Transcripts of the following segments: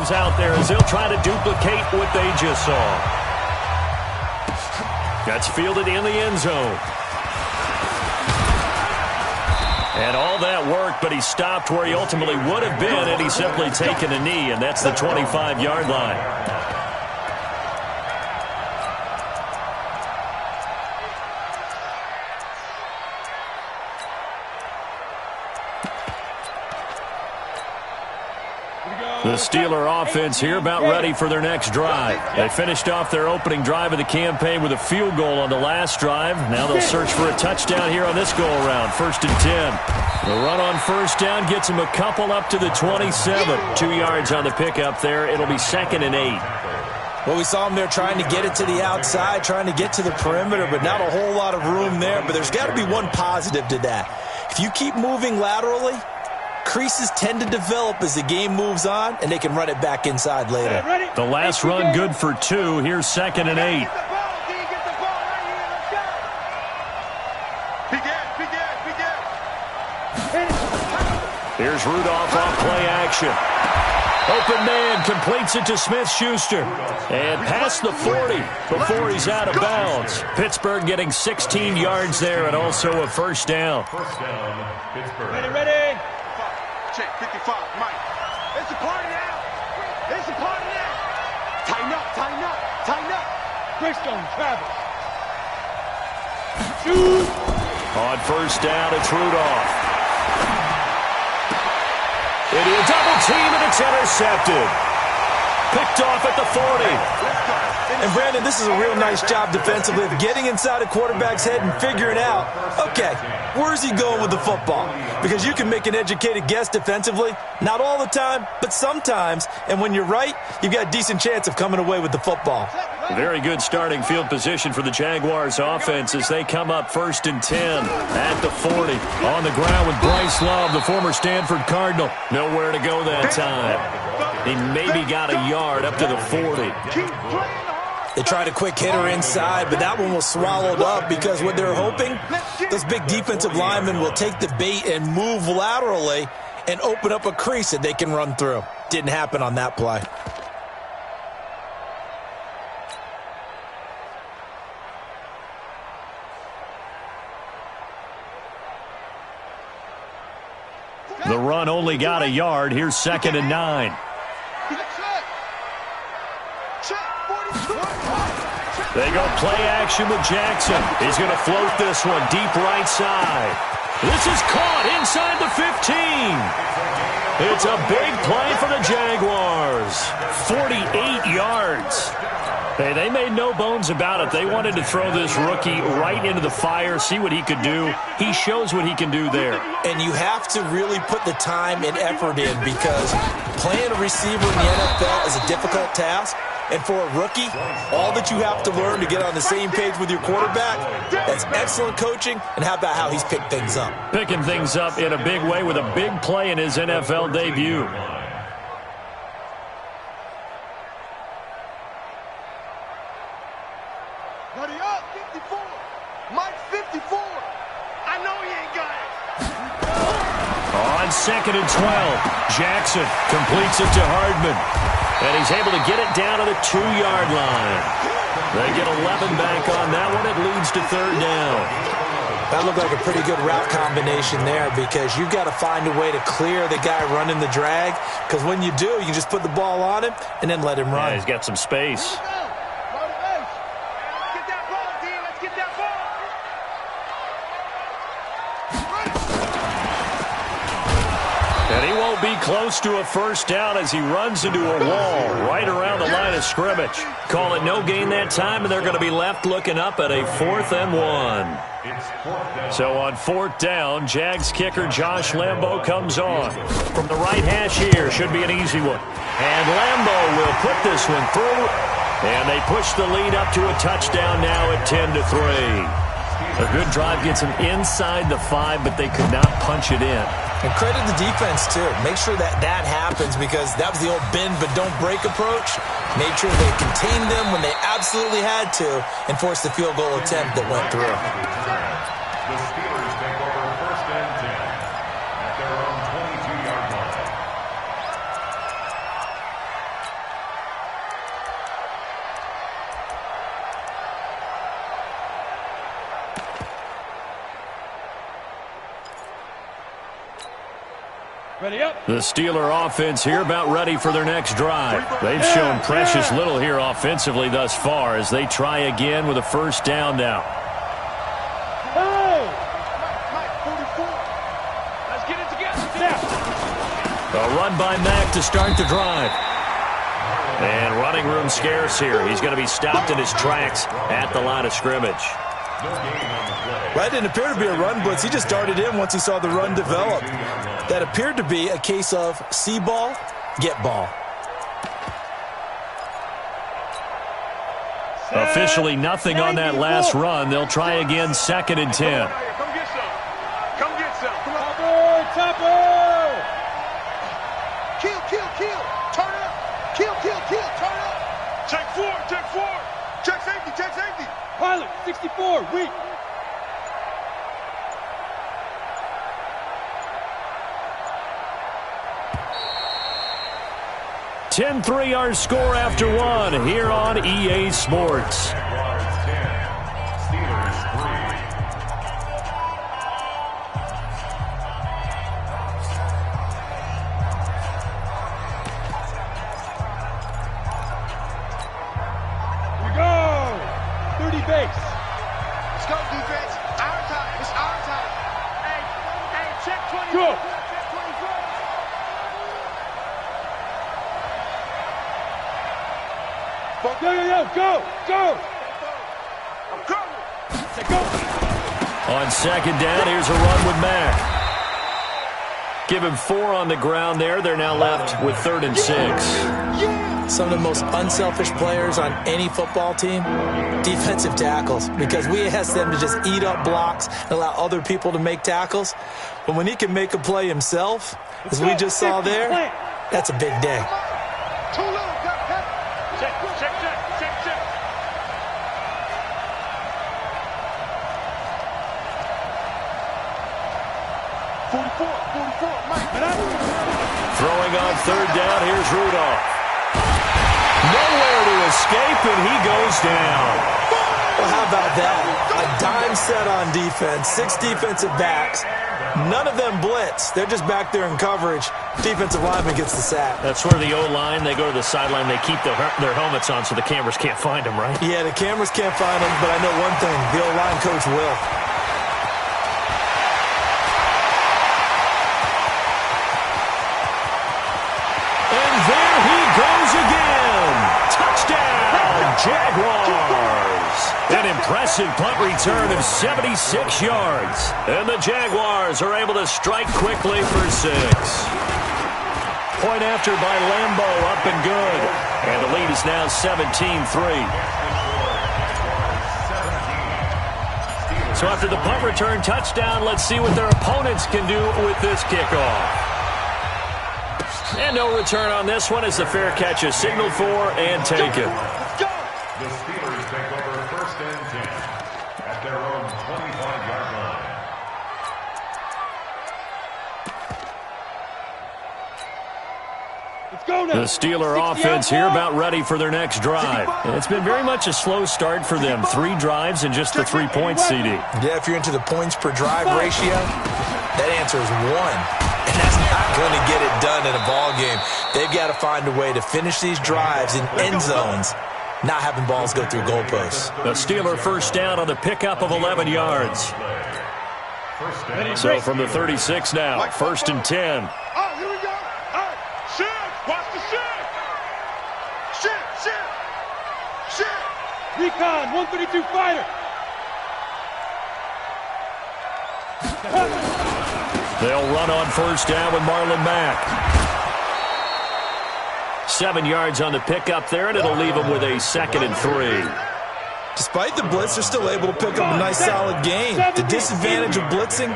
teams out there as they'll try to duplicate what they just saw. That's fielded in the end zone. And all that worked, but he stopped where he ultimately would have been had he simply taken a knee, and that's the 25-yard line. The Steeler offense here about ready for their next drive. They finished off their opening drive of the campaign with a field goal on the last drive. Now they'll search for a touchdown here on this go-around. 1st and 10. The run on first down gets them a couple up to the 27. 2 yards on the pickup there. It'll be 2nd and 8. Well, we saw them there trying to get it to the outside, trying to get to the perimeter, but not a whole lot of room there. But there's got to be one positive to that. If you keep moving laterally, creases tend to develop as the game moves on, and they can run it back inside later. The last run good for 2. Here's 2nd and 8. Here's Rudolph on play action. Open man completes it to Smith-Schuster. And past the 40 before he's out of bounds. Pittsburgh getting 16 yards there and also a first down. Pittsburgh. Ready. Check 55, Mike. It's a party now. It's a party now. Tighten up, tighten up, tighten up. Bridgestone, Travis. Shoot. On first down, it's Rudolph. Into a double team, and it's intercepted. Picked off at the 40. And, Brandon, this is a real nice job defensively of getting inside a quarterback's head and figuring out, okay, where's he going with the football? Because you can make an educated guess defensively, not all the time, but sometimes. And when you're right, you've got a decent chance of coming away with the football. Very good starting field position for the Jaguars offense as they come up 1st and 10 at the 40. On the ground with Bryce Love, the former Stanford Cardinal. Nowhere to go that time. He maybe got a yard up to the 40. They tried a quick hitter inside, but that one was swallowed up because what they're hoping, those big defensive linemen will take the bait and move laterally and open up a crease that they can run through. Didn't happen on that play. The run only got a yard. Here's 2nd and 9. They go play action with Jackson. He's going to float this one deep right side. This is caught inside the 15. It's a big play for the Jaguars. 48 yards. Hey, they made no bones about it. They wanted to throw this rookie right into the fire, see what he could do. He shows what he can do there. And you have to really put the time and effort in because playing a receiver in the NFL is a difficult task. And for a rookie, all that you have to learn to get on the same page with your quarterback, that's excellent coaching. And how about how he's picked things up? Picking things up in a big way with a big play in his NFL debut. Buddy up, 54. Mike 54. I know he ain't got it. On 2nd and 12, Jackson completes it to Hardman. And he's able to get it down to the 2-yard line. They get 11 back on that one. It leads to 3rd down. That looked like a pretty good route combination there because you've got to find a way to clear the guy running the drag. Because when you do, you can just put the ball on him and then let him run. Yeah, he's got some space. And he won't be close to a first down as he runs into a wall right around the line of scrimmage. Call it no gain that time, and they're going to be left looking up at a 4th and 1. So on 4th down, Jags kicker Josh Lambo comes on. From the right hash here, should be an easy one. And Lambo will put this one through, and they push the lead up to a touchdown now at 10-3. A good drive gets them inside the 5, but they could not punch it in. And credit the defense, too. Make sure that happens because that was the old bend but don't break approach. Made sure they contained them when they absolutely had to and forced the field goal attempt that went through. The Steelers take over 1st and 10 at their own 22-yard line. The Steeler offense here about ready for their next drive. They've shown precious little here offensively thus far as they try again with a first down now. Let's get it together. A run by Mack to start the drive. And running room scarce here. He's going to be stopped in his tracks at the line of scrimmage. That didn't appear to be a run blitz. He just darted in once he saw the run develop. That appeared to be a case of see ball, get ball. Officially nothing on that last run. They'll try again 2nd and 10. Come get some. Come get some. Topper! Kill. Turn up. Kill. Turn up. Check forward. Check safety. Pilot, 64, weak. $10-3 our score after one here on EA Sports. We go! 30 base. Let's go, defense. Our time. It's our time. Hey, check 20. Go! Check 24. Yo, go! I'm coming. Say go! On 2nd down, here's a run with Mack. Give him 4 on the ground there. They're now left with 3rd and 6. Some of the most unselfish players on any football team, defensive tackles, because we ask them to just eat up blocks and allow other people to make tackles. But when he can make a play himself, as we just saw there, that's a big day. Too low. Check. 44, Mike. Throwing on 3rd down, here's Rudolph. Nowhere to escape, and he goes down. Well, how about that? A dime set on defense, 6 defensive backs. None of them blitz. They're just back there in coverage. Defensive lineman gets the sack. That's where the O-line, they go to the sideline, they keep their helmets on so the cameras can't find them, right? Yeah, the cameras can't find them, but I know one thing. The O-line coach will. And there he goes again. Touchdown, Jaguars. An impressive punt return of 76 yards. And the Jaguars are able to strike quickly for 6. Point after by Lambo, up and good. And the lead is now 17-3. So after the punt return touchdown, let's see what their opponents can do with this kickoff. And no return on this one as the fair catch is signaled for and taken. The Steelers take over 1st and 10 at their own 25-yard line. Let's go now. The Steeler offense here about ready for their next drive. And it's been very much a slow start for them. 3 drives and just the 3-point CD. Yeah, if you're into the points per drive ratio, that answer is 1. And that's not going to get it done in a ball game. They've got to find a way to finish these drives in end zones, not having balls go through goalposts. The Steeler first down on the pickup of 11 yards. So from the 36 now, 1st and 10. Oh, here we go. All right. Shift. Watch the shift. Shift. Recon, 132 fighter. They'll run on first down with Marlon Mack. 7 yards on the pickup there, and it'll leave them with a 2nd and 3. Despite the blitz, they're still able to pick up a nice solid gain. The disadvantage of blitzing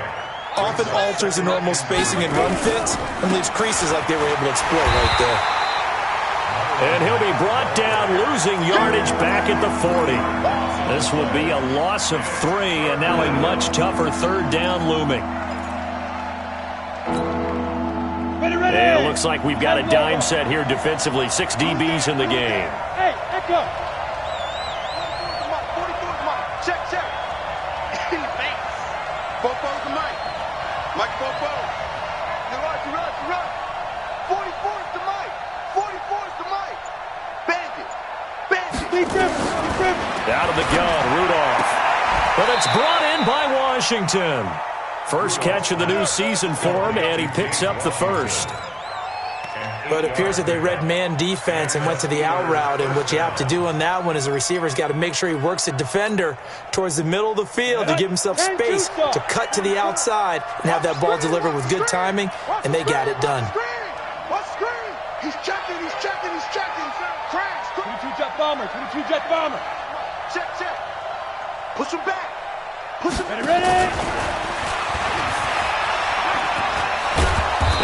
often alters the normal spacing and run fits and leaves creases like they were able to exploit right there. And he'll be brought down, losing yardage back at the 40. This will be a loss of 3, and now a much tougher 3rd down looming. Ready. And it looks like we've got a dime set here defensively. 6 DBs in the game. Hey, Echo. 44's Mike. Check. Thanks. Bofo's the Mike. Mike Bofo. You rush. Out of the gun, Rudolph. But it's brought in by Washington. First catch of the new season for him, and he picks up the first. But it appears that they read man defense and went to the out route, and what you have to do on that one is the receiver's got to make sure he works the defender towards the middle of the field to give himself space to cut to the outside and have that ball delivered with good timing, and they got it done. What screen? He's checking. Crash. 22 jet bomber. Check. Push him back. Ready.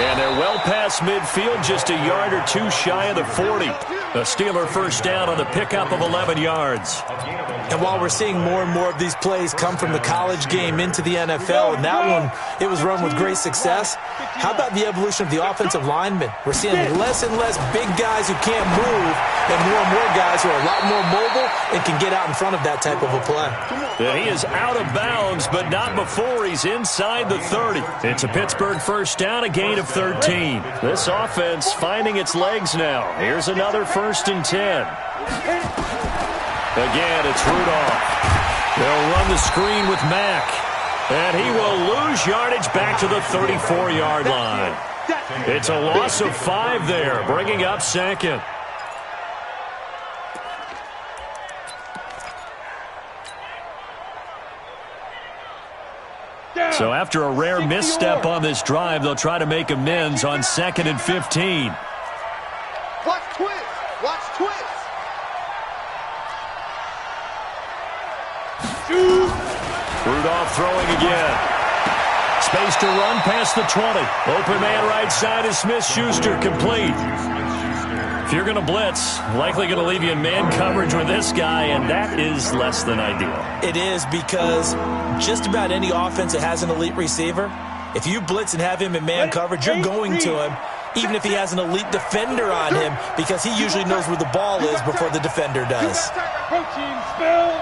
And they're well past midfield, just a yard or two shy of the 40. A Steeler first down on the pickup of 11 yards. And while we're seeing more and more of these plays come from the college game into the NFL, and that one, it was run with great success, how about the evolution of the offensive linemen? We're seeing less and less big guys who can't move and more guys who are a lot more mobile and can get out in front of that type of a play. Yeah, he is out of bounds, but not before he's inside the 30. It's a Pittsburgh first down, a gain of 13. This offense finding its legs now. Here's another 1st and 10. Again, it's Rudolph. They'll run the screen with Mack. And he will lose yardage back to the 34-yard line. It's a loss of 5 there, bringing up 2nd. So after a rare misstep on this drive, they'll try to make amends on 2nd and 15. Watch twist. Rudolph throwing again. Space to run past the 20. Open man right side is Smith-Schuster, complete. If you're going to blitz, likely going to leave you in man coverage with this guy, and that is less than ideal. It is, because just about any offense that has an elite receiver, if you blitz and have him in man coverage, you're going to him, even if he has an elite defender on him, because he usually knows where the ball is before the defender does. Protein spill.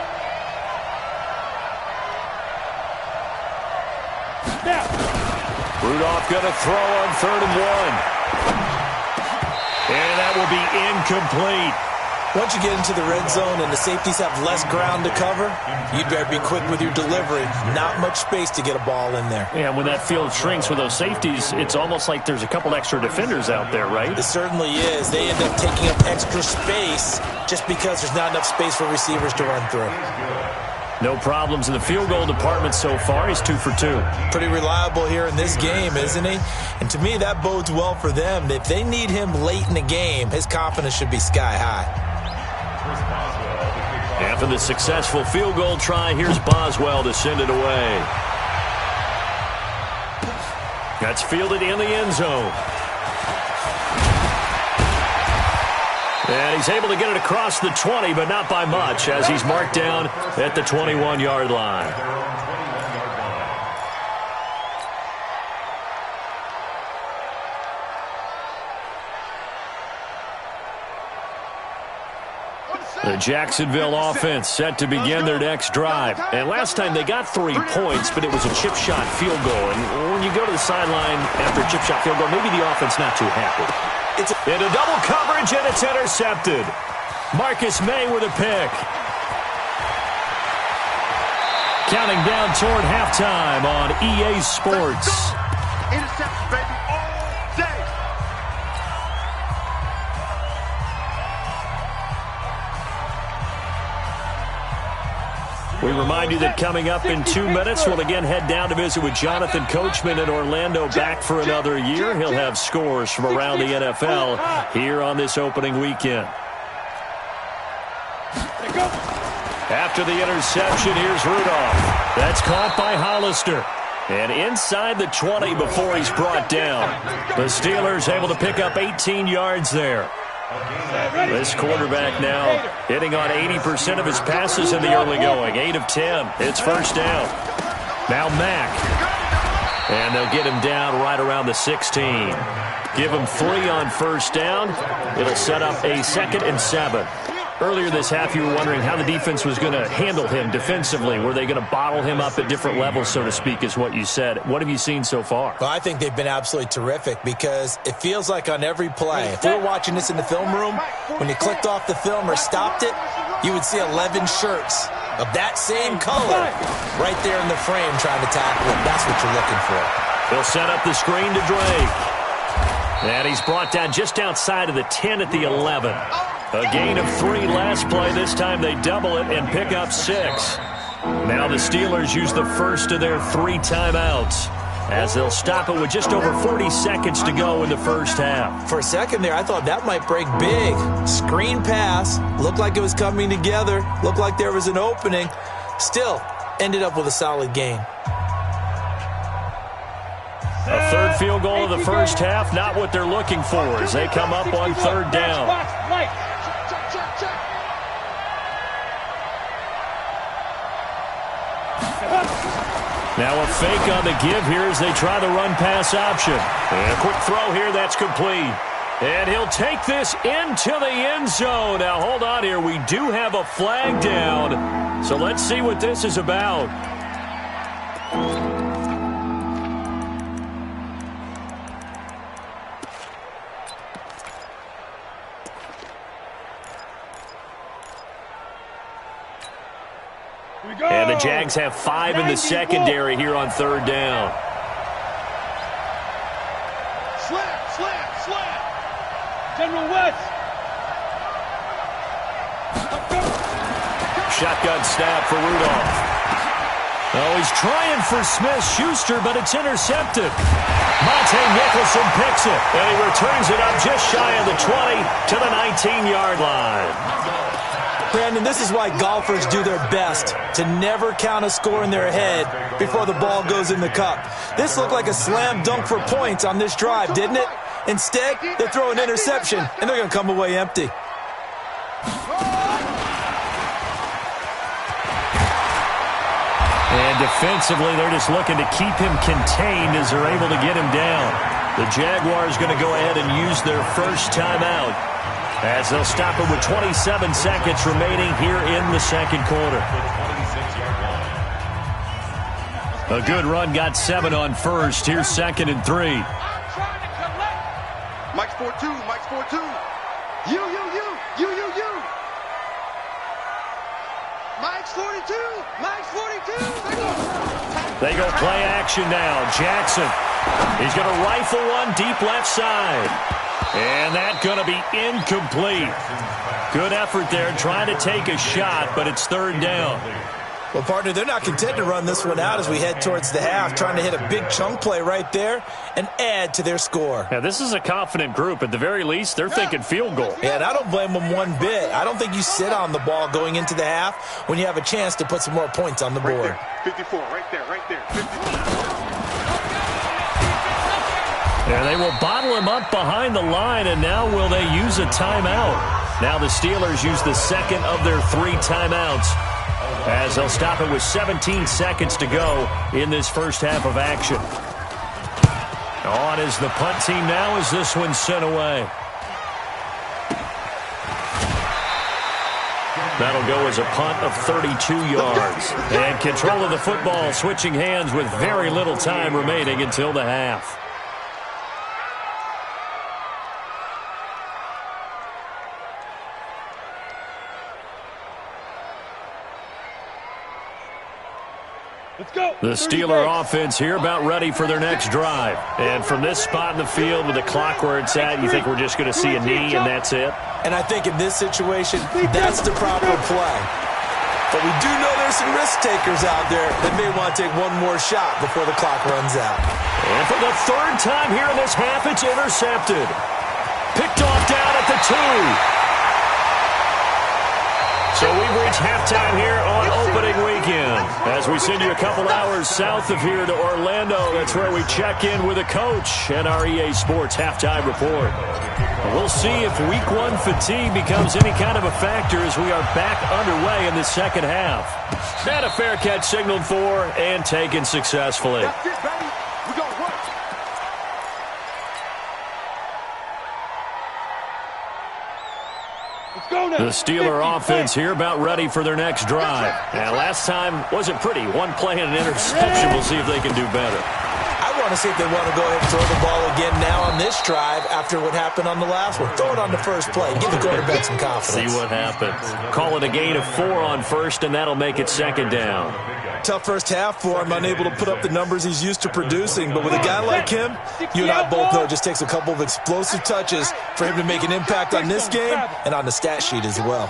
Rudolph going to throw on 3rd and 1. And that will be incomplete. Once you get into the red zone and the safeties have less ground to cover, you'd better be quick with your delivery. Not much space to get a ball in there. Yeah, when that field shrinks with those safeties, it's almost like there's a couple extra defenders out there, right? It certainly is. They end up taking up extra space just because there's not enough space for receivers to run through. No problems in the field goal department so far. He's 2 for 2. Pretty reliable here in this game, isn't he? And to me, that bodes well for them. If they need him late in the game, his confidence should be sky high. After the successful field goal try, here's Boswell to send it away. That's fielded in the end zone. And he's able to get it across the 20, but not by much, as he's marked down at the 21-yard line. The Jacksonville offense set to begin their next drive. And last time they got 3 points, but it was a chip shot field goal. And when you go to the sideline after a chip shot field goal, maybe the offense not too happy. It's into double coverage, and it's intercepted. Marcus May with a pick. Counting down toward halftime on EA Sports. Interception, baby, all day. We remind you that coming up in 2 minutes, we'll again head down to visit with Jonathan Coachman in Orlando, back for another year. He'll have scores from around the NFL here on this opening weekend. After the interception, here's Rudolph. That's caught by Hollister. And inside the 20 before he's brought down. The Steelers able to pick up 18 yards there. This quarterback now hitting on 80% of his passes in the early going. 8 of 10. It's first down. Now Mack. And they'll get him down right around the 16. Give him 3 on first down. It'll set up a 2nd and 7. Earlier this half, you were wondering how the defense was going to handle him defensively. Were they going to bottle him up at different levels, so to speak, is what you said. What have you seen so far? Well, I think they've been absolutely terrific because it feels like on every play, if we were watching this in the film room, when you clicked off the film or stopped it, you would see 11 shirts of that same color right there in the frame trying to tackle him. That's what you're looking for. He'll set up the screen to Drake. And he's brought down just outside of the 10 at the 11. A gain of 3 last play. This time they double it and pick up 6. Now the Steelers use the first of their 3 timeouts, as they'll stop it with just over 40 seconds to go in the first half. For a second there, I thought that might break big. Screen pass. Looked like it was coming together. Looked like there was an opening. Still, ended up with a solid gain. A third field goal of the first half, not what they're looking for as they come up on third down. Now a fake on the give here as they try the run-pass option. And a quick throw here, that's complete. And he'll take this into the end zone. Now hold on here, we do have a flag down. So let's see what this is about. And the Jags have 5 in the secondary here on third down. Slant. General West. Shotgun snap for Rudolph. Oh, he's trying for Smith-Schuster, but it's intercepted. Monte Nicholson picks it, and he returns it up just shy of the 20 to the 19-yard line. Brandon, this is why golfers do their best to never count a score in their head before the ball goes in the cup. This looked like a slam dunk for points on this drive, didn't it? Instead, they throw an interception, and they're going to come away empty. And defensively, they're just looking to keep him contained as they're able to get him down. The Jaguars going to go ahead and use their first timeout, as they'll stop it with 27 seconds remaining here in the second quarter. A good run, got 7 on first. Here's 2nd and 3. Mike's 4-2. Mike's 4-2. You. Mike's 42. Mike's 42. They go play action now. Jackson. He's going to rifle one deep left side. And that's going to be incomplete. Good effort there trying to take a shot, but it's third down. Well, partner, they're not content to run this one out as we head towards the half, trying to hit a big chunk play right there and add to their score. Yeah, this is a confident group. At the very least, they're thinking field goal. Yeah, and I don't blame them one bit. I don't think you sit on the ball going into the half when you have a chance to put some more points on the board. Right there. 54, right there. 54. And they will bottle him up behind the line, and now will they use a timeout? Now the Steelers use the second of their 3 timeouts, as they'll stop it with 17 seconds to go in this first half of action. On is the punt team now as this one's sent away. That'll go as a punt of 32 yards. And control of the football switching hands with very little time remaining until the half. The Steeler offense here about ready for their next drive. And from this spot in the field with the clock where it's at, you think we're just going to see a knee and that's it? And I think in this situation, that's the proper play. But we do know there's some risk takers out there that may want to take one more shot before the clock runs out. And for the third time here in this half, it's intercepted. Picked off down at the 2. So we've reached halftime here on opening weekend. As we send you a couple hours south of here to Orlando, that's where we check in with a coach and our EA Sports halftime report. We'll see if Week 1 fatigue becomes any kind of a factor as we are back underway in the second half. And a fair catch signaled for and taken successfully. That's it, baby. We got work. The Steeler offense here about ready for their next drive. And last time wasn't pretty. One play and an interception. We'll see if they can do better. I want to see if they want to go ahead and throw the ball again now on this drive after what happened on the last one. Throw it on the first play. Give the quarterback some confidence. See what happens. Call it a gain of 4 on first, and that'll make it second down. Tough first half for him, unable to put up the numbers he's used to producing. But with a guy like him, you and I both know it just takes a couple of explosive touches for him to make an impact on this game and on the stat sheet as well.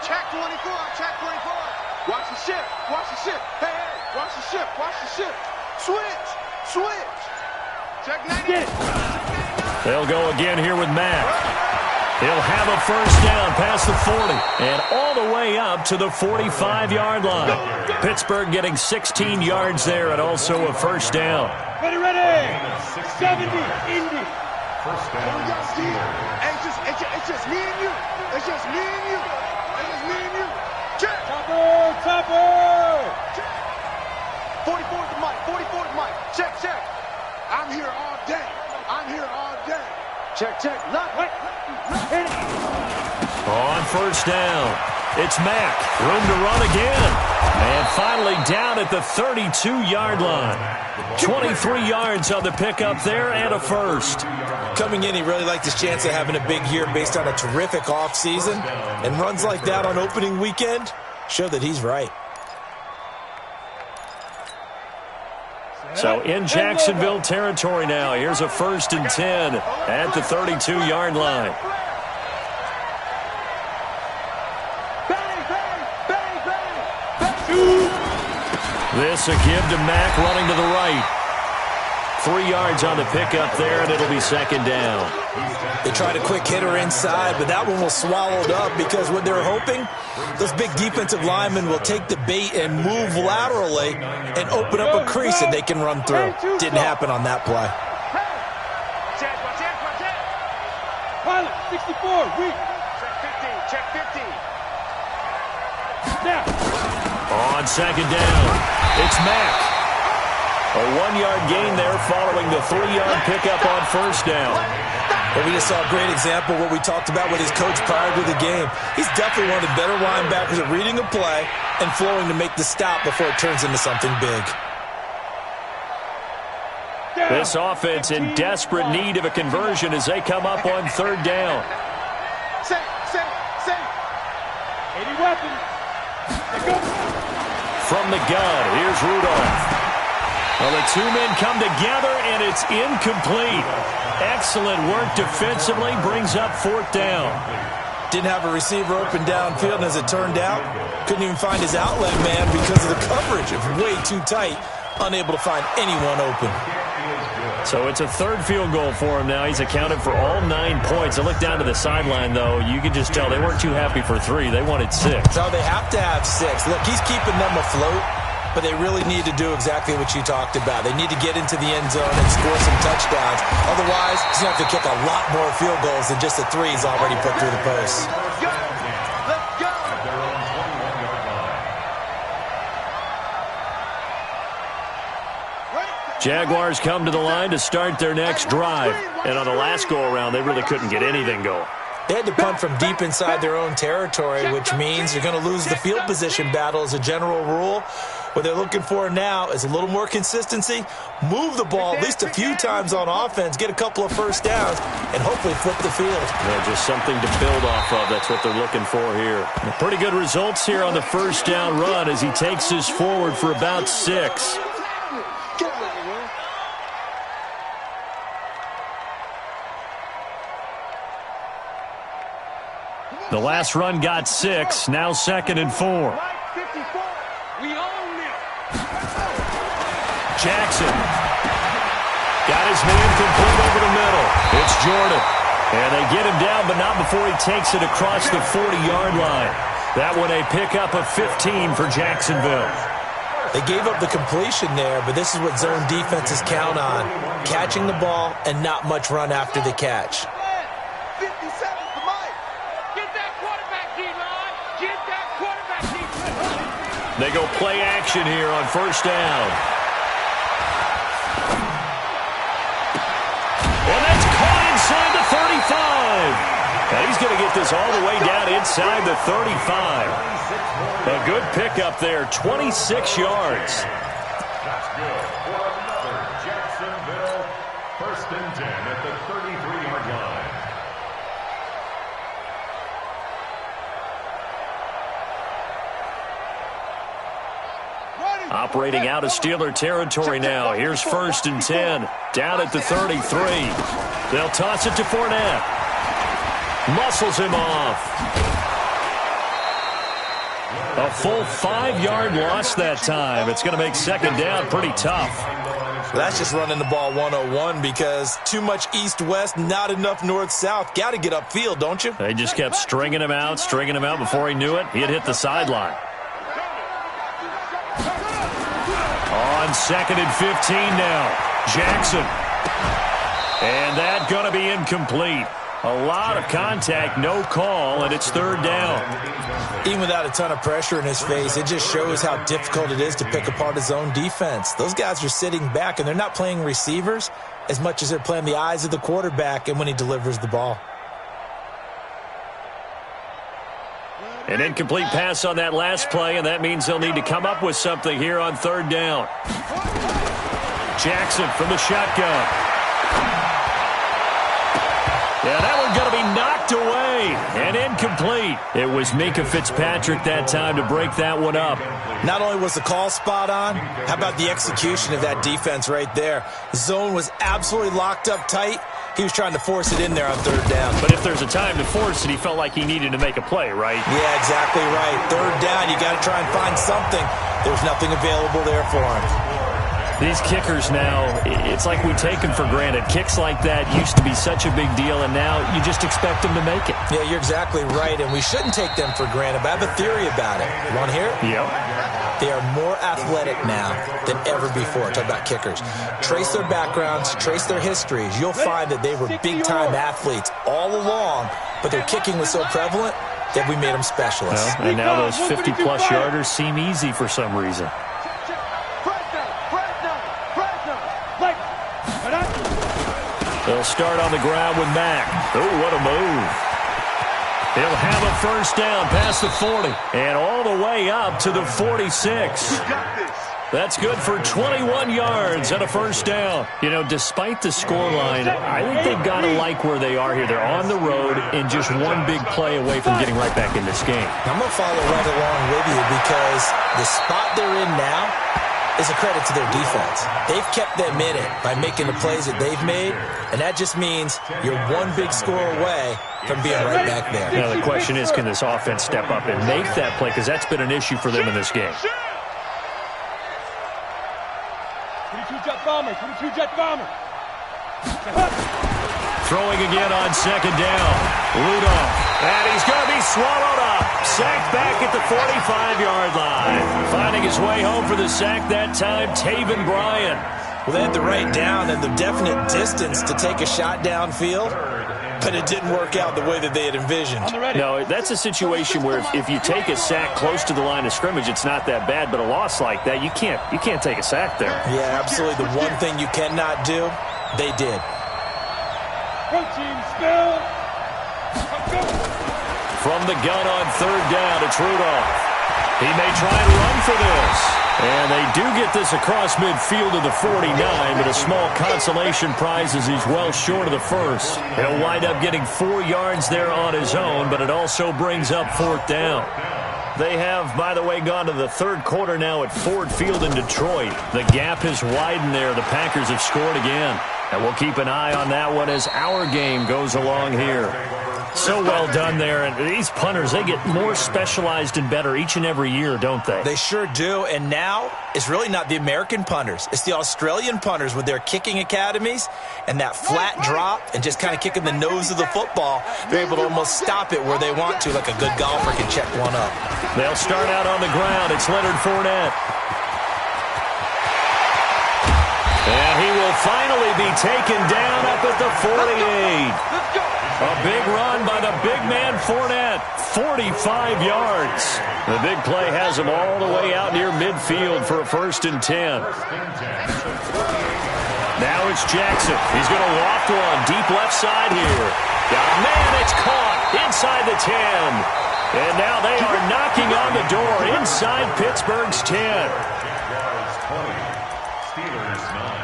Check 24, check 24. Watch the ship, watch the ship. Hey, hey, watch the ship, watch the ship. Switch, switch. Check 90. They'll go again here with Mack. He'll have a first down past the 40 and all the way up to the 45-yard line. Pittsburgh getting 16 yards there and also a first down. Ready, 70, Indy. First down. It's just me and you. It's just me and you. It's just me and you. Check. Topper. Check. 44 to Mike. 44 to Mike. Check, check. I'm here all day. I'm here all day. Check, check. Look. On first down, it's Mack. Room to run again. And finally down at the 32-yard line. 23 yards on the pickup there and a first. Coming in, he really liked his chance of having a big year based on a terrific offseason. And runs like that on opening weekend show that he's right. So in Jacksonville territory now. Here's a 1st and 10 at the 32-yard line. This a give to Mack running to the right. 3 yards on the pickup there, and it'll be second down. They tried a quick hitter inside, but that one was swallowed up because what they're hoping, those big defensive linemen will take the bait and move laterally and open up a crease that they can run through. Didn't happen on that play. Pilot, 64, weak. Check 50. Now. On second down, it's Mack. A 1-yard gain there following the 3-yard pickup on first down. Well, we just saw a great example of what we talked about with his coach prior to the game. He's definitely one of the better linebackers at reading a play and flowing to make the stop before it turns into something big. This offense in desperate need of a conversion as they come up on third down. Say. 80 weapons. From the gun, here's Rudolph. Well, the two men come together, and it's incomplete. Excellent work defensively, brings up 4th down. Didn't have a receiver open downfield, and as it turned out, couldn't even find his outlet man because of the coverage. It was way too tight, unable to find anyone open. So it's a 3rd field goal for him now. He's accounted for all 9 points. I look down to the sideline, though. You can just tell they weren't too happy for 3. They wanted 6. So they have to have 6. Look, he's keeping them afloat, but they really need to do exactly what you talked about. They need to get into the end zone and score some touchdowns. Otherwise, he's going to have to kick a lot more field goals than just the 3 he's already put through the post. Let's go. Jaguars come to the line to start their next drive. And on the last go-around, they really couldn't get anything going. They had to punt from deep inside their own territory, which means you're going to lose the field position battle as a general rule. What they're looking for now is a little more consistency, move the ball at least a few times on offense, get a couple of first downs, and hopefully flip the field. Yeah, just something to build off of. That's what they're looking for here. Pretty good results here on the first down run as he takes this forward for about 6. The last run got 6, now 2nd and 4. We own it. Jackson got his man complete over the middle. It's Jordan. And they get him down, but not before he takes it across the 40-yard line. That one a pickup of 15 for Jacksonville. They gave up the completion there, but this is what zone defenses count on. Catching the ball and not much run after the catch. They go play action here on first down. And that's caught inside the 35. And he's going to get this all the way down inside the 35. A good pickup there, 26 yards. Operating out of Steeler territory now. Here's 1st and 10. Down at the 33. They'll toss it to Fournette. Muscles him off. A full 5-yard loss that time. It's going to make 2nd down pretty tough. That's just running the ball 101 because too much east-west, not enough north-south. Got to get upfield, don't you? They just kept stringing him out before he knew it. He had hit the sideline. On 2nd and 15 now. Jackson. And that's going to be incomplete. A lot of contact, no call, and it's 3rd down. Even without a ton of pressure in his face, it just shows how difficult it is to pick apart his own defense. Those guys are sitting back, and they're not playing receivers as much as they're playing the eyes of the quarterback and when he delivers the ball. An incomplete pass on that last play, and that means they'll need to come up with something here on 3rd down. Jackson from the shotgun. Yeah, that one's going to be knocked away and incomplete. It was Minka Fitzpatrick that time to break that one up. Not only was the call spot on, how about the execution of that defense right there? Zone was absolutely locked up tight. He was trying to force it in there on 3rd down. But if there's a time to force it, he felt like he needed to make a play, right? Yeah, exactly right. 3rd down, you got to try and find something. There's nothing available there for him. These kickers now, it's like we take them for granted. Kicks like that used to be such a big deal, and now you just expect them to make it. Yeah, you're exactly right, and we shouldn't take them for granted. But I have a theory about it. You want to hear it? Yep. They are more athletic now than ever before. Talk about kickers. Trace their backgrounds, trace their histories. You'll find that they were big-time athletes all along, but their kicking was so prevalent that we made them specialists. Well, and now those 50-plus yarders seem easy for some reason. They'll start on the ground with Mack. Oh, what a move. He'll have a 1st down past the 40 and all the way up to the 46. That's good for 21 yards and a 1st down. You know, despite the scoreline, I think they've got to like where they are here. They're on the road and just one big play away from getting right back in this game. I'm going to follow right along with you because the spot they're in now is a credit to their defense. They've kept them in it by making the plays that they've made, and that just means you're one big score away from being right back there. Now, the question is, can this offense step up and make that play? Because that's been an issue for them in this game. 22 jet bomber, 22 jet bomber. Throwing again on 2nd down. Rudolph. And he's going to be swallowed up. Sacked back at the 45-yard line. Finding his way home for the sack that time, Taven Bryan. Well, they had the right down and the definite distance to take a shot downfield, but it didn't work out the way that they had envisioned. No, that's a situation where if you take a sack close to the line of scrimmage, it's not that bad, but a loss like that, you can't take a sack there. Yeah, absolutely. The one thing you cannot do, they did. Team spill. From the gun on 3rd down, it's Rudolph. He may try and run for this. And they do get this across midfield to the 49, but a small consolation prize as he's well short of the 1st. He'll wind up getting 4 yards there on his own, but it also brings up 4th down. They have, by the way, gone to the 3rd quarter now at Ford Field in Detroit. The gap has widened there. The Packers have scored again. And we'll keep an eye on that one as our game goes along here. So well done there. And these punters, they get more specialized and better each and every year, don't they? They sure do. And now it's really not the American punters. It's the Australian punters with their kicking academies and that flat drop and just kind of kicking the nose of the football. They're able to almost stop it where they want to, like a good golfer can check one up. They'll start out on the ground. It's Leonard Fournette. And he will finally be taken down up at the 48. A big run by the big man Fournette. 45 yards. The big play has him all the way out near midfield for a 1st and 10. Now it's Jackson. He's going to loft one deep left side here. Oh, man, it's caught inside the 10. And now they are knocking on the door inside Pittsburgh's 10. Steelers 9.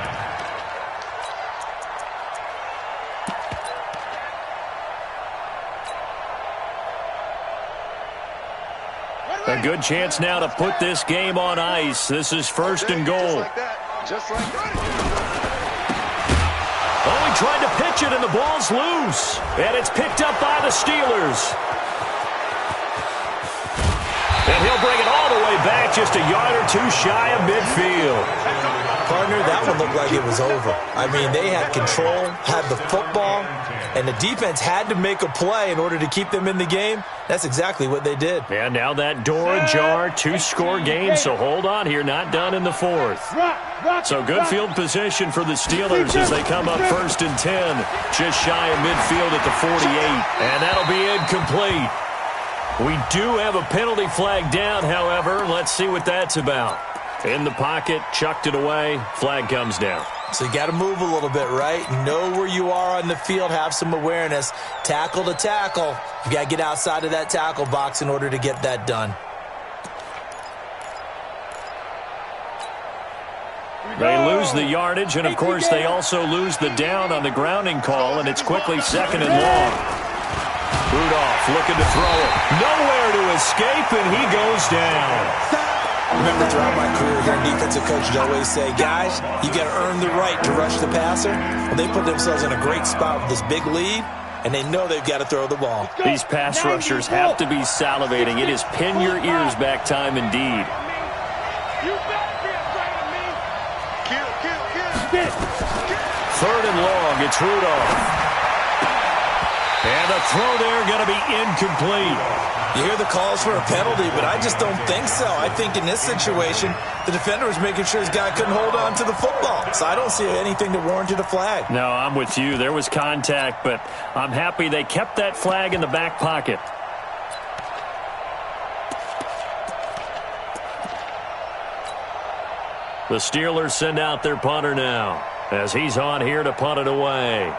A good chance now to put this game on ice. This is first and goal. Just like that. Oh, he tried to pitch it, and the ball's loose. And it's picked up by the Steelers. And he'll bring it all the way back, just a yard or two shy of midfield. Partner, that one looked like it was over. I mean, they had control, had the football, and the defense had to make a play in order to keep them in the game. That's exactly what they did. And now that door ajar, two-score game, so hold on here, not done in the fourth. So good field position for the Steelers as they come up first and 10, just shy of midfield at the 48. And that'll be incomplete. We do have a penalty flag down, however. Let's see what that's about. In the pocket, chucked it away, flag comes down. So you got to move a little bit, right? Know where you are on the field, have some awareness. Tackle to tackle. You got to get outside of that tackle box in order to get that done. They lose the yardage, and of course they also lose the down on the grounding call, and it's quickly second and long. Rudolph looking to throw it. Nowhere to escape, and he goes down. Remember, throughout my career here, defensive coaches always say, guys, you got to earn the right to rush the passer. Well, they put themselves in a great spot with this big lead, and they know they've got to throw the ball. These pass rushers have to be salivating. It is pin your ears back time indeed. You better be afraid of me. Kill. Third and long, it's Rudolph. And the throw there going to be incomplete. You hear the calls for a penalty, but I just don't think so. I think in this situation, the defender was making sure his guy couldn't hold on to the football. So I don't see anything that warranted a flag. No, I'm with you. There was contact, but I'm happy they kept that flag in the back pocket. The Steelers send out their punter now as he's on here to punt it away.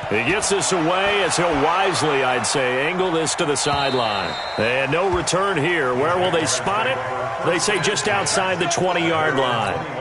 He gets this away as he'll wisely, I'd say, angle this to the sideline. And no return here. Where will they spot it? They say just outside the 20-yard line.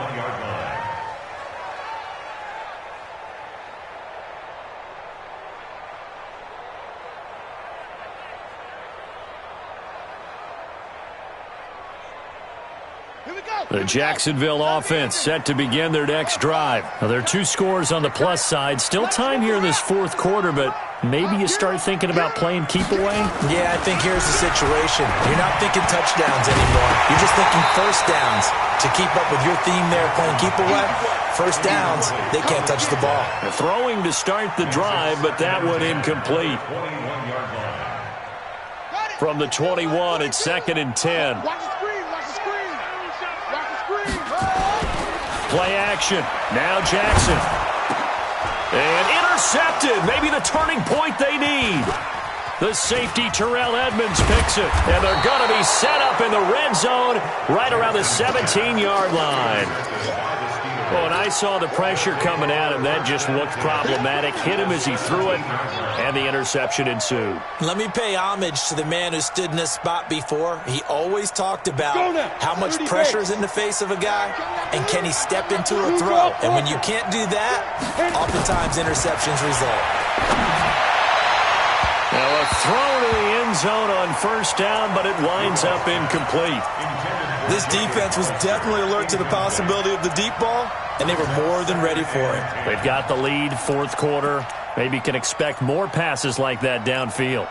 The Jacksonville offense set to begin their next drive. Now, there are two scores on the plus side. Still time here in this fourth quarter, but maybe you start thinking about playing keep away? Yeah, I think here's the situation. You're not thinking touchdowns anymore. You're just thinking first downs. To keep up with your theme there, playing keep away, first downs, they can't touch the ball. Throwing to start the drive, but that one incomplete. From the 21, it's second and 10. Play action. Now Jackson. And intercepted. Maybe the turning point they need. The safety, Terrell Edmonds, picks it. And they're going to be set up in the red zone right around the 17-yard line. Well, when I saw the pressure coming at him, that just looked problematic. Hit him as he threw it, and the interception ensued. Let me pay homage to the man who stood in this spot before. He always talked about how much pressure is in the face of a guy, and can he step into a throw. And when you can't do that, oftentimes interceptions result. Now a throw to the end zone on first down, but it winds up incomplete. This defense was definitely alert to the possibility of the deep ball, and they were more than ready for it. They've got the lead, fourth quarter. Maybe can expect more passes like that downfield.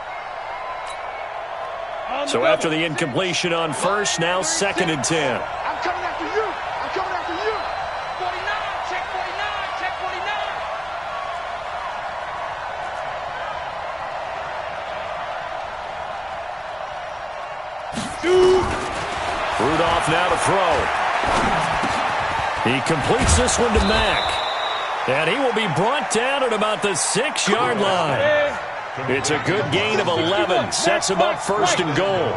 So after the incompletion on first, now second and 10. I'm coming after you. I'm coming after you. 49, check 49, check 49. Rudolph now to throw. He completes this one to Mack. And he will be brought down at about the 6-yard line. It's a good gain of 11. Sets him up first and goal.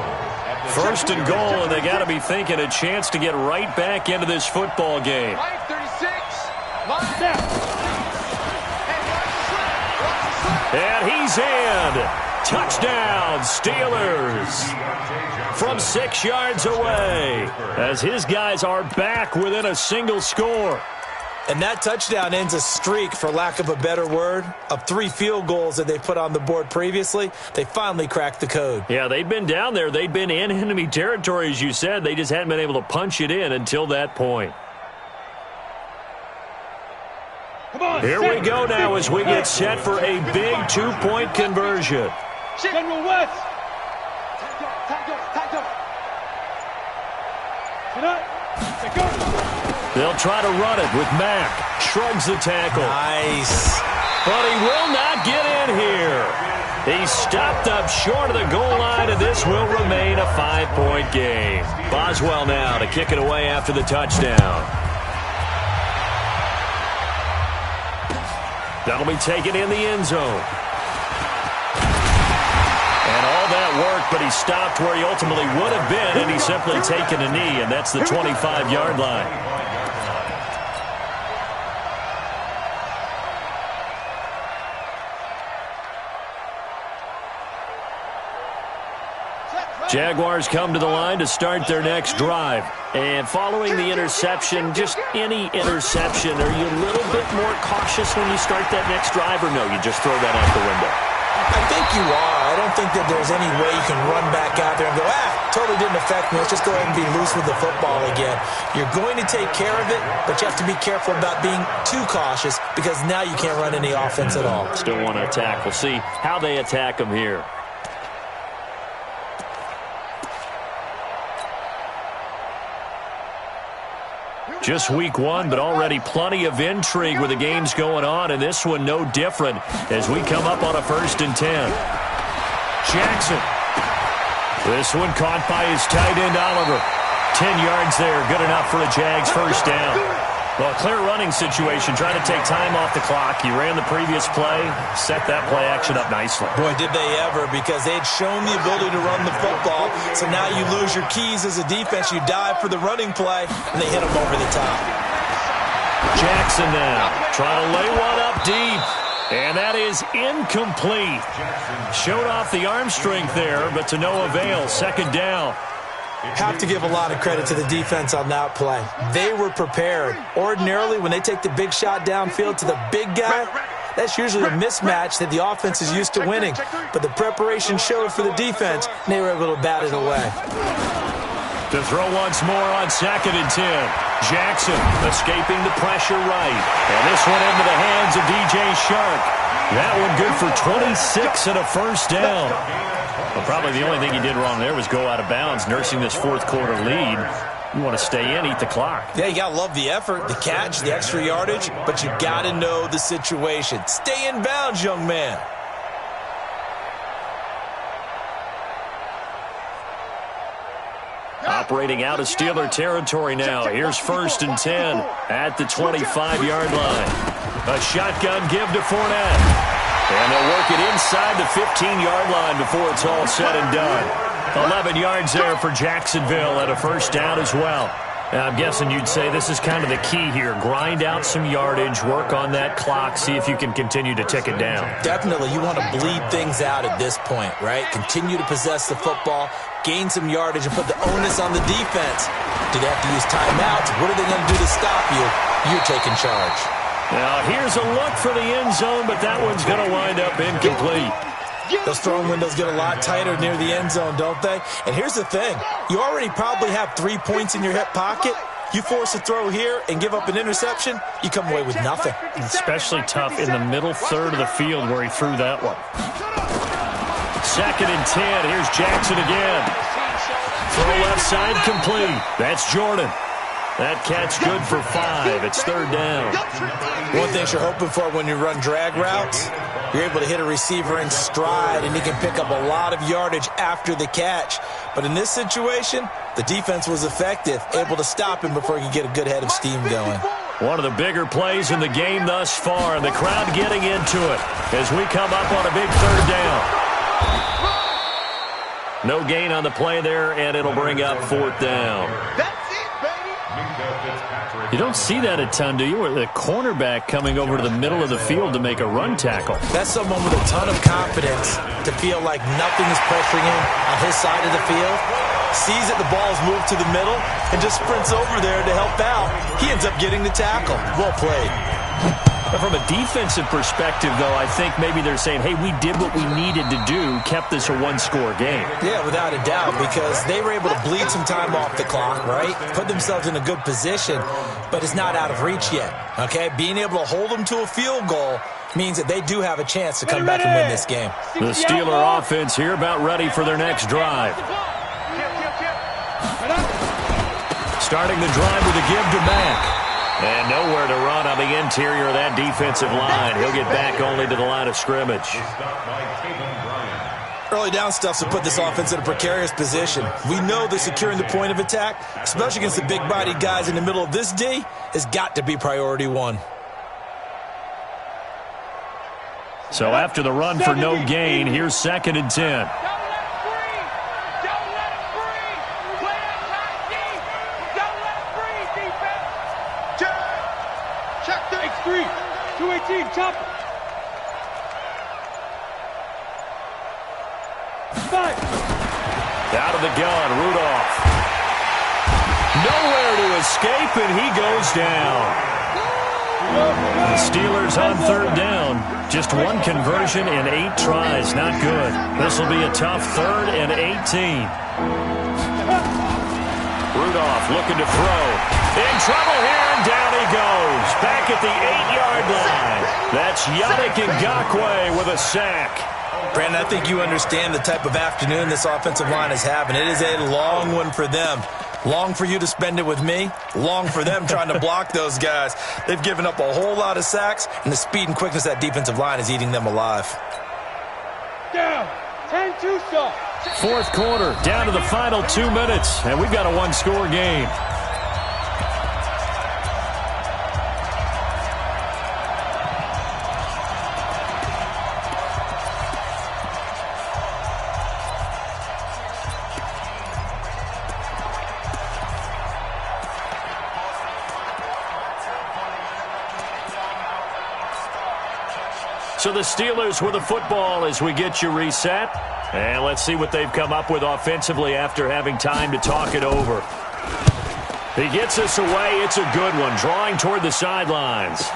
First and goal, and they got to be thinking a chance to get right back into this football game. 36. Line down. And he's in. Touchdown, Steelers. From 6 yards away, as his guys are back within a single score. And that touchdown ends a streak, for lack of a better word, of 3 field goals that they put on the board previously. They finally cracked the code. Yeah, they'd been down there. They'd been in enemy territory, as you said. They just hadn't been able to punch it in until that point. Here we go now as we get set for a big 2-point conversion. General West. They'll try to run it with Mack. Shrugs the tackle. Nice. But he will not get in here. He stopped up short of the goal line, and this will remain a 5-point game. Boswell now to kick it away after the touchdown. That'll be taken in the end zone. And all that work, but he stopped where he ultimately would have been, and he's simply taken a knee, and that's the 25-yard line. Jaguars come to the line to start their next drive. And following the interception, just any interception, are you a little bit more cautious when you start that next drive, or no, you just throw that out the window? I think you are. I don't think that there's any way you can run back out there and go, totally didn't affect me. Let's just go ahead and be loose with the football again. You're going to take care of it, but you have to be careful about being too cautious, because now you can't run any offense at all. Still want to attack. We'll see how they attack them here. Just week 1, but already plenty of intrigue with the games going on, and this one no different as we come up on a 1st and 10. Jackson. This one caught by his tight end, Oliver. 10 yards there, good enough for a Jags first down. Well, clear running situation, trying to take time off the clock. He ran the previous play, set that play action up nicely. Boy, did they ever, because they had shown the ability to run the football. So now you lose your keys as a defense. You dive for the running play, and they hit him over the top. Jackson now trying to lay one up deep. And that is incomplete. Showed off the arm strength there, but to no avail. 2nd down. Have to give a lot of credit to the defense on that play. They were prepared. Ordinarily, when they take the big shot downfield to the big guy, that's usually a mismatch that the offense is used to winning. But the preparation showed for the defense, and they were able to bat it away. To throw once more on 2nd and 10. Jackson escaping the pressure right. And this one into the hands of DJ Shark. That one good for 26 and a first down. Well, probably the only thing he did wrong there was go out of bounds, nursing this 4th quarter lead. You want to stay in, eat the clock. Yeah, you got to love the effort, the catch, the extra yardage, but you got to know the situation. Stay in bounds, young man. Operating out of Steeler territory now. Here's 1st and 10 at the 25-yard line. A shotgun give to Fournette. And they'll work it inside the 15-yard line before it's all said and done. 11 yards there for Jacksonville and a first down as well. Now, I'm guessing you'd say this is kind of the key here. Grind out some yardage, work on that clock, see if you can continue to tick it down. Definitely. You want to bleed things out at this point, right? Continue to possess the football, gain some yardage, and put the onus on the defense. Do they have to use timeouts? What are they going to do to stop you? You're taking charge. Now, here's a look for the end zone, but that one's going to wind up incomplete. Those throwing windows get a lot tighter near the end zone, don't they? And here's the thing. You already probably have 3 points in your hip pocket. You force a throw here and give up an interception, you come away with nothing. Especially tough in the middle third of the field where he threw that one. 2nd and 10. Here's Jackson again. Throw left side complete. That's Jordan. That catch good for 5. It's 3rd down. One thing you're hoping for when you run drag routes, you're able to hit a receiver in stride, and he can pick up a lot of yardage after the catch. But in this situation, the defense was effective, able to stop him before he could get a good head of steam going. One of the bigger plays in the game thus far, and the crowd getting into it as we come up on a big 3rd down. No gain on the play there, and it'll bring up 4th down. You don't see that a ton, do you? Where the cornerback coming over to the middle of the field to make a run tackle. That's someone with a ton of confidence to feel like nothing is pressuring him on his side of the field. sees that the ball is moved to the middle, and just sprints over there to help out. He ends up getting the tackle. Well played. From a defensive perspective, though, I think maybe they're saying, hey, we did what we needed to do, kept this a one-score game. Yeah, without a doubt, because they were able to bleed some time off the clock, right? Put themselves in a good position, but it's not out of reach yet, okay? Being able to hold them to a field goal means that they do have a chance to come back and win this game. The Steeler offense here about ready for their next drive. Starting the drive with a give to Mack. And nowhere to run on the interior of that defensive line. He'll get back only to the line of scrimmage. Early down stuff to put this offense in a precarious position. We know that securing the point of attack, especially against the big-bodied guys in the middle of this D, has got to be priority one. So after the run for no gain, here's 2nd and 10. Chop. 5. Out of the gun, Rudolph. Nowhere to escape, and he goes down. The Steelers on 3rd down. Just one conversion in 8 tries. Not good. This will be a tough 3rd and 18. Rudolph looking to throw. In trouble here, and down he goes. Back at the 8-yard line. That's Yannick Ngakoue with a sack. Brandon, I think you understand the type of afternoon this offensive line is having. It is a long one for them. Long for you to spend it with me. Long for them trying to block those guys. They've given up a whole lot of sacks, and the speed and quickness of that defensive line is eating them alive. Down. 10-2 stop. 4th quarter, down to the final 2 minutes, and we've got a one-score game. So the Steelers with the football as we get you reset. And let's see what they've come up with offensively after having time to talk it over. He gets us away. It's a good one. Drawing toward the sidelines.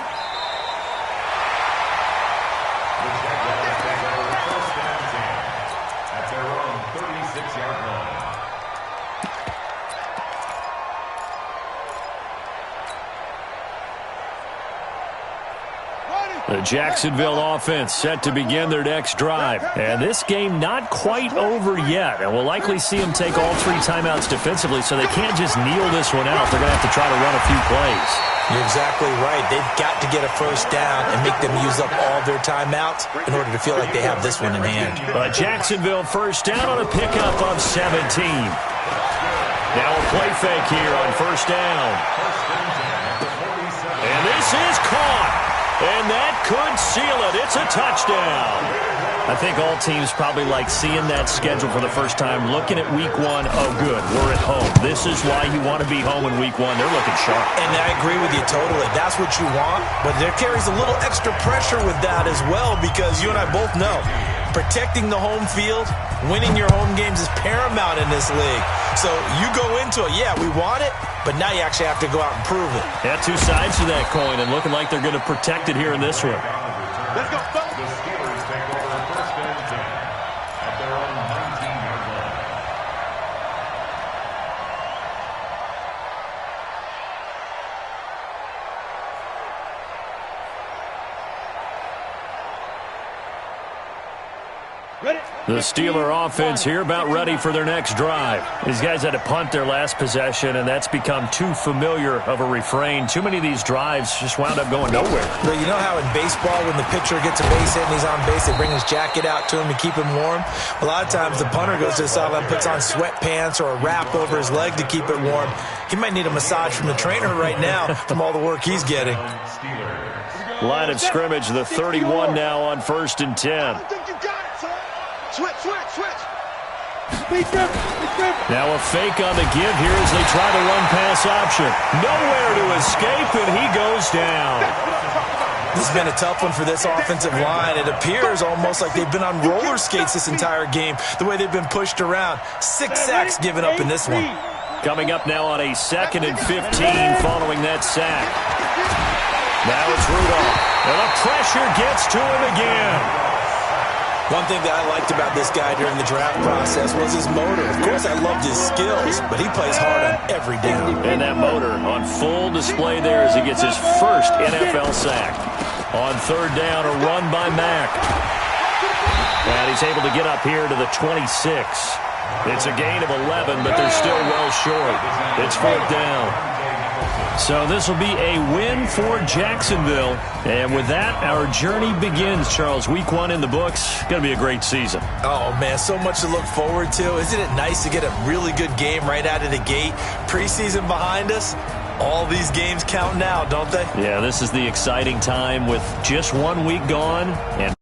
The Jacksonville offense set to begin their next drive. And this game not quite over yet. And we'll likely see them take all 3 timeouts defensively, so they can't just kneel this one out. They're going to have to try to run a few plays. You're exactly right. They've got to get a first down and make them use up all their timeouts in order to feel like they have this one in hand. But Jacksonville first down on a pickup of 17. Now a play fake here on first down. And this is caught. And that could seal it. It's a touchdown. I think all teams probably like seeing that schedule for the first time, looking at week 1. Oh, good, we're at home. This is why you want to be home in week 1. They're looking sharp. And I agree with you totally. That's what you want. But there carries a little extra pressure with that as well, because you and I both know protecting the home field, winning your home games is paramount in this league. So you go into it, yeah, we want it, but now you actually have to go out and prove it. Yeah, 2 sides to that coin, and looking like they're going to protect it here in this one. Let's go, folks. The Steelers take over 1st and 10 at their own 19-yard line. Ready? The Steeler offense here about ready for their next drive. These guys had to punt their last possession, and that's become too familiar of a refrain. Too many of these drives just wound up going nowhere. But you know how in baseball, when the pitcher gets a base hit and he's on base, they bring his jacket out to him to keep him warm? A lot of times the punter goes to the sideline, puts on sweatpants or a wrap over his leg to keep it warm. He might need a massage from the trainer right now from all the work he's getting. Line of scrimmage, the 31 now on 1st and 10. I think you got it, son. Switch. Now a fake on the give here as they try the run-pass option. Nowhere to escape, and he goes down. This has been a tough one for this offensive line. It appears almost like they've been on roller skates this entire game, the way they've been pushed around. 6 sacks given up in this one. Coming up now on a 2nd and 15 following that sack. Now it's Rudolph. And the pressure gets to him again. One thing that I liked about this guy during the draft process was his motor. Of course, I loved his skills, but he plays hard on every down. And that motor on full display there as he gets his first NFL sack. On 3rd down, a run by Mack. And he's able to get up here to the 26. It's a gain of 11, but they're still well short. It's 4th down. So this will be a win for Jacksonville. And with that, our journey begins, Charles. Week 1 in the books. Going to be a great season. Oh, man, so much to look forward to. Isn't it nice to get a really good game right out of the gate? Preseason behind us. All these games count now, don't they? Yeah, this is the exciting time with just 1 week gone and